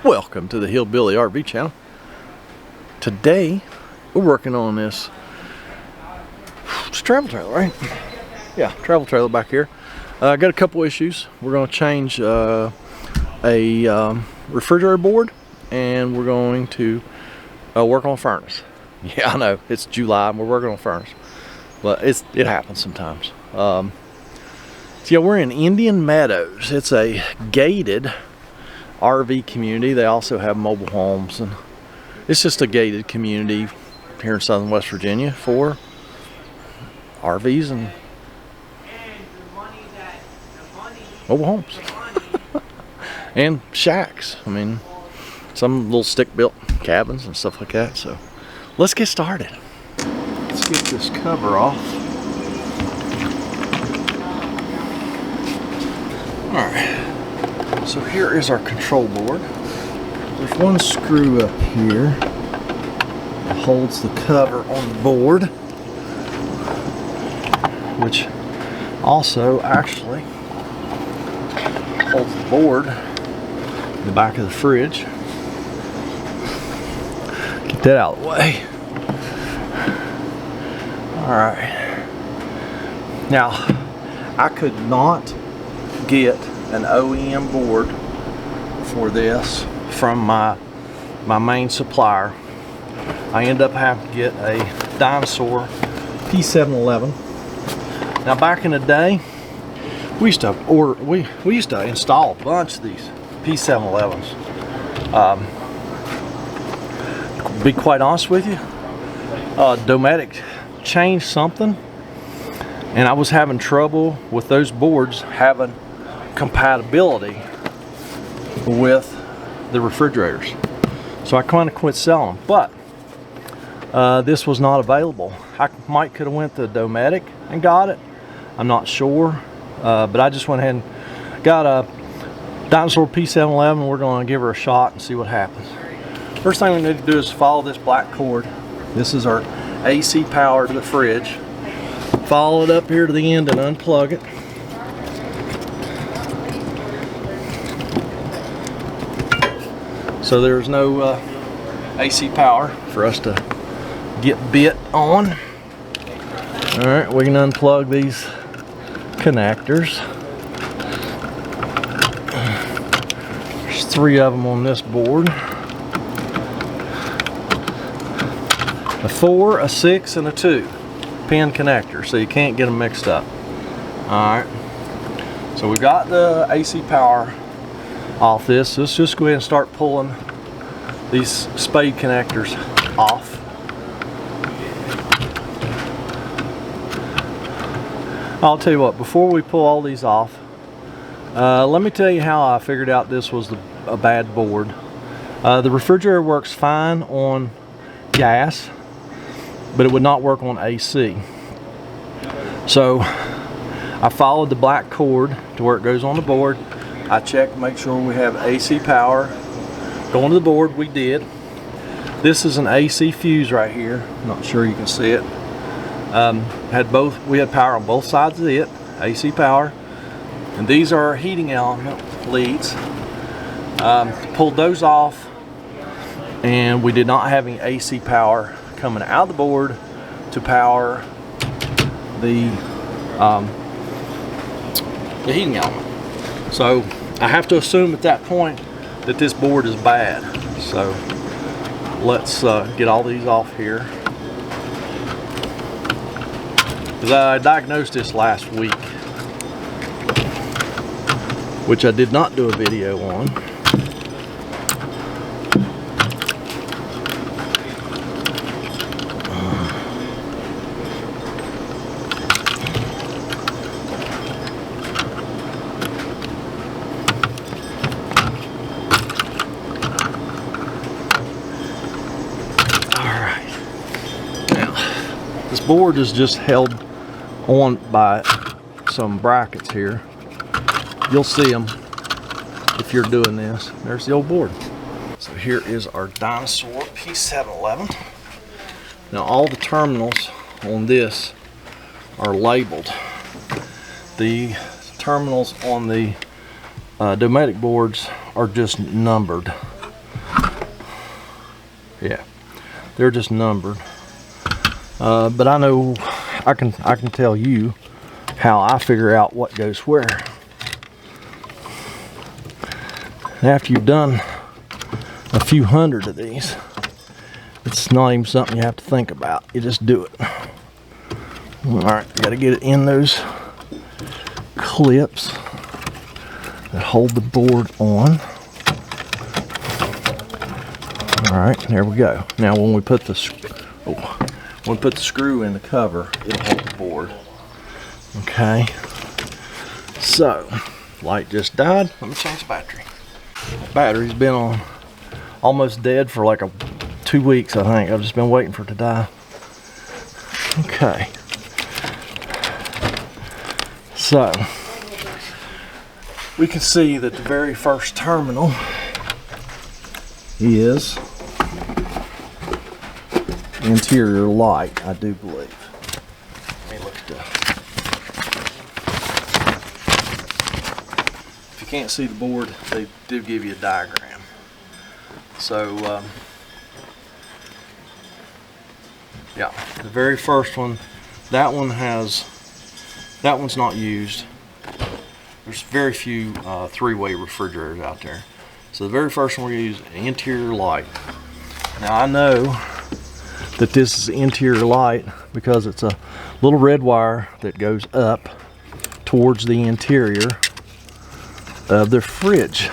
Welcome to the Hillbilly RV channel. Today we're working on this travel trailer, right? Yeah, travel trailer back here. I got a couple issues. We're going to change a refrigerator board, and we're going to work on a furnace. Yeah, I know it's July and we're working on a furnace, but it happens sometimes. So yeah, we're in Indian Meadows. It's a gated RV community. They also have mobile homes, and it's just a gated community here in southern West Virginia for RVs and mobile homes and shacks. I mean, some little stick-built cabins and stuff like that. So let's get started. Let's get this cover off. All right. So here is our control board. There's one screw up here that holds the cover on the board, which also actually holds the board in the back of the fridge. Get that out of the way. Alright. Now, I could not get an OEM board for this from my main supplier. I ended up having to get a Dinosaur P711. Now back in the day, we used to install a bunch of these P711s. To be quite honest with you, Dometic changed something, and I was having trouble with those boards having compatibility with the refrigerators, so I kind of quit selling them. But this was not available. I could have went to Dometic and got it. I'm not sure, but I just went ahead and got a Dinosaur P711. We're going to give her a shot and see what happens. First thing we need to do is follow this black cord. This is our AC power to the fridge. Follow it up here to the end and unplug it. So there's no AC power for us to get bit on. Alright, we can unplug these connectors. There's 3 of them on this board. A 4, a 6, and a 2 pin connector, so you can't get them mixed up. Alright, so we've got the AC power off this. Let's just go ahead and start pulling these spade connectors off. I'll tell you what, before we pull all these off, let me tell you how I figured out this was a bad board. The refrigerator works fine on gas, but it would not work on AC. So I followed the black cord to where it goes on the board. I checked to make sure we have AC power going to the board. We did. This is an AC fuse right here. I'm not sure you can see it. We had power on both sides of it, AC power, and these are our heating element leads. Pulled those off, and we did not have any AC power coming out of the board to power the heating element. So I have to assume at that point that this board is bad. So let's get all these off here. Because I diagnosed this last week, which I did not do a video on. This board is just held on by some brackets here. You'll see them if you're doing this. There's the old board. So here is our Dinosaur P711. Now all the terminals on this are labeled. The terminals on the Dometic boards are just numbered. Yeah, they're just numbered. But I know I can tell you how I figure out what goes where. After you've done a few hundred of these, it's not even something you have to think about. You just do it. All right, you got to get it in those clips that hold the board on. All right, there we go. Now when we put the screw in the cover, it'll hold the board. Okay. So, light just died. Let me change the battery. Battery's been on almost dead for like 2 weeks, I think. I've just been waiting for it to die. Okay. So, we can see that the very first terminal is interior light, I do believe. Let me look at that. If you can't see the board, they do give you a diagram. So, yeah, the very first one, that one's not used. There's very few three-way refrigerators out there. So the very first one we use, interior light. Now I know that this is interior light because it's a little red wire that goes up towards the interior of the fridge.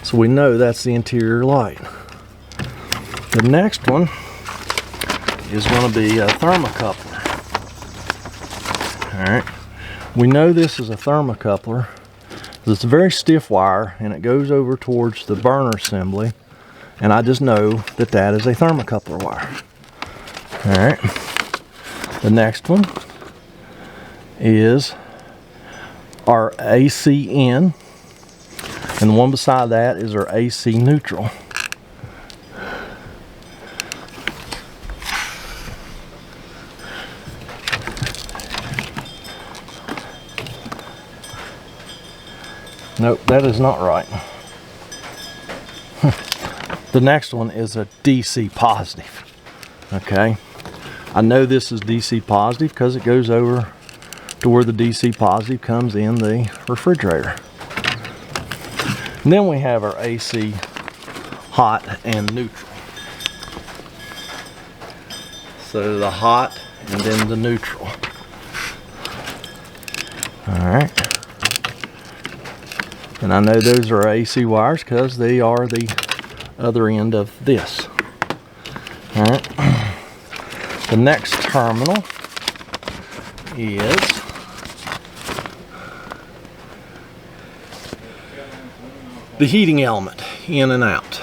So we know that's the interior light. The next one is going to be a thermocoupler. Alright, we know this is a thermocoupler. It's a very stiff wire and it goes over towards the burner assembly, and I just know that that is a thermocoupler wire. Alright, the next one is our AC in, and the one beside that is our AC neutral. Nope, that is not right. The next one is a DC positive. Okay, I know this is DC positive because it goes over to where the DC positive comes in the refrigerator. And then we have our AC hot and neutral. So the hot and then the neutral. All right. And I know those are AC wires because they are the other end of this. All right. The next terminal is the heating element, in and out.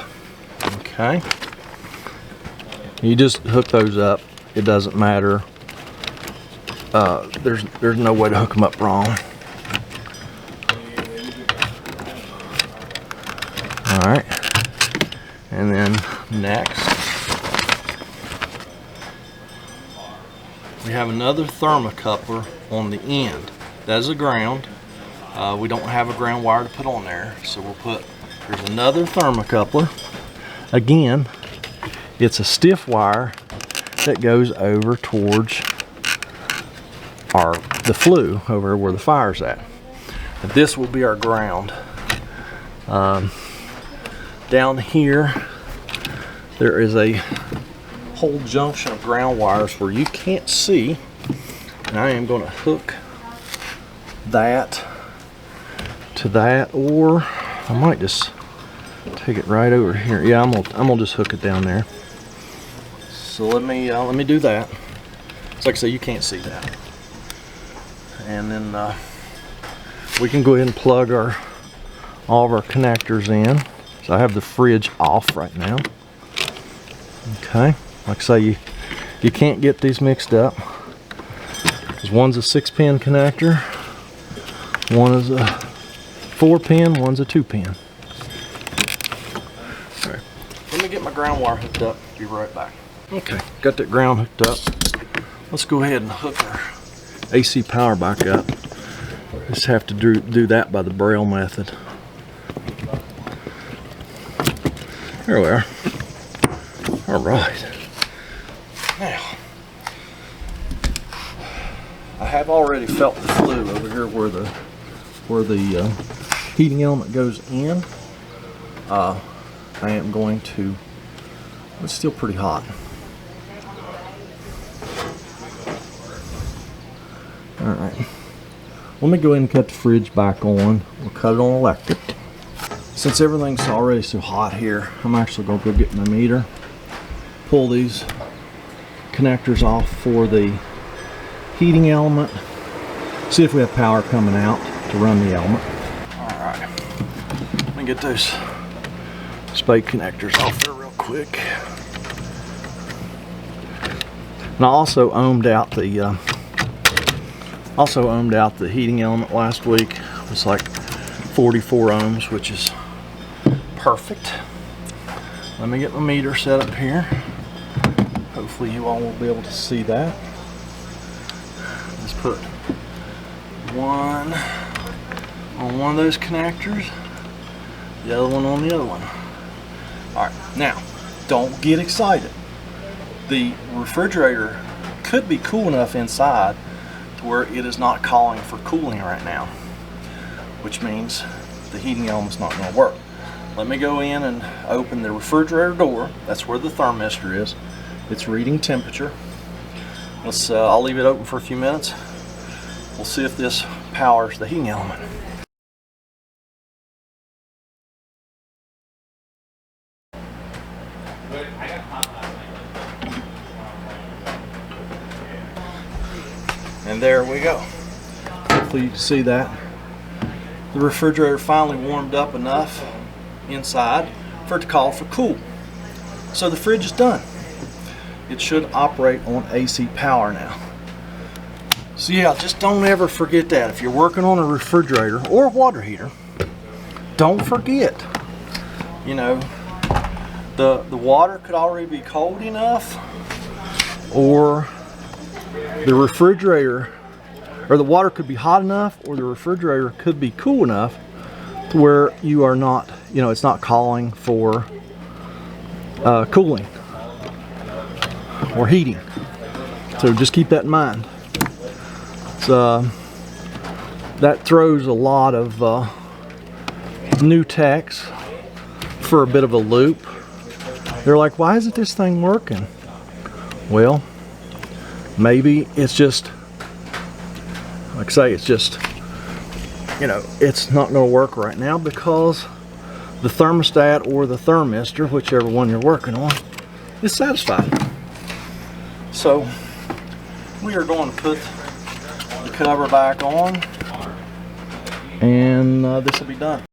Okay. You just hook those up. It doesn't matter. There's no way to hook them up wrong. Alright, and then next we have another thermocoupler on the end. That is a ground. We don't have a ground wire to put on there, so there's another thermocoupler. Again, it's a stiff wire that goes over towards the flue, over where the fire's at. And this will be our ground. Down here, there is a whole junction of ground wires where you can't see. And I am going to hook that to that, or I might just take it right over here. Yeah, I'm gonna just hook it down there. So let me do that. So like I say, you can't see that. And then we can go ahead and plug all of our connectors in. So I have the fridge off right now. Okay, like I say, you can't get these mixed up. Because one's a 6-pin connector, one is a 4-pin, one's a 2-pin. All right, let me get my ground wire hooked up. Be right back. Okay, got that ground hooked up. Let's go ahead and hook our AC power back up. Just have to do that by the Braille method. There we are. All right. Now, I have already felt the flue over here where the heating element goes in. I am going to. It's still pretty hot. All right. Let me go ahead and cut the fridge back on. We'll cut it on electric. Since everything's already so hot here, I'm actually going to go get my meter, pull these connectors off for the heating element, see if we have power coming out to run the element. Alright, let me get those spade connectors off there real quick. And I also ohmed out the heating element last week. It was like 44 ohms, which is perfect. Let me get my meter set up here. Hopefully you all will be able to see that. Let's put one on one of those connectors, the other one on the other one. Alright, now don't get excited. The refrigerator could be cool enough inside to where it is not calling for cooling right now, which means the heating element's not going to work. Let me go in and open the refrigerator door. That's where the thermistor is. It's reading temperature. I'll leave it open for a few minutes. We'll see if this powers the heating element. And there we go. Hopefully you can see that. The refrigerator finally warmed up enough inside for it to call for cool. So the fridge is done. It should operate on AC power now. So yeah, just don't ever forget that. If you're working on a refrigerator or a water heater, don't forget, you know, the water could already be cold enough, or the refrigerator, or the water could be hot enough, or the refrigerator could be cool enough to where you are not, you know, it's not calling for cooling or heating. So just keep that in mind. That throws a lot of new techs for a bit of a loop. They're like, why isn't this thing working? Well, maybe it's just, like I say, it's just, you know, it's not going to work right now because the thermostat or the thermistor, whichever one you're working on, is satisfied. So we are going to put the cover back on, and this will be done.